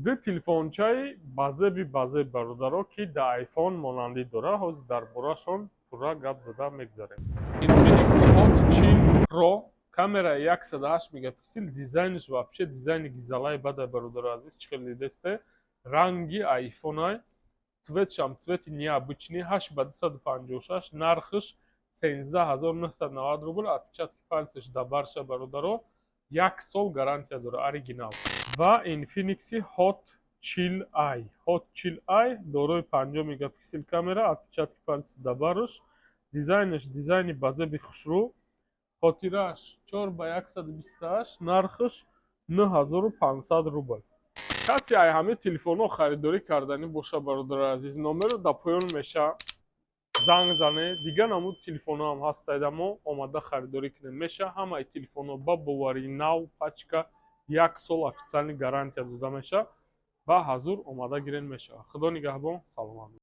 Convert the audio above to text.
ду телефончаи базеби бародаро ки да айфон монандӣ дора ҳозир дар борашон пурра гап зада мегзарем. Infinix Hot 40 Pro камераи 108 мегапиксел, дизайниш вообще дизайни гизалаи бадай бародаро азиз, чӣ хеле дидесте. Ранги айфонай цветшам цвети необычный 8 ба 256, нархиш 17990 рубл, отпечатки пальцеш да барша бародаро 1 сол гарантия дора, оригинал. Ва Infinix Hot Chill i. Hot Chill i дорои 50 мегапиксел камера, отпечатки пальци да барш, дизайнеш дизайни базеби хушрӯ, хотираш 4 ба 128, нархиш 9500 рубл. کسی همه تلفن ها خریداری کردنی باشه برادر عزیز، نمره در پایان میشه زنگ زنه دیگه. نمود تلفن ها هم هستید اما آمده خریداری کنه میشه. همه تلفن ها با بواری نو پچکا 1 سال افیسیالی گارانتی داده میشه و حضور آمده گیرن میشه. خدا نگهبان، سلام.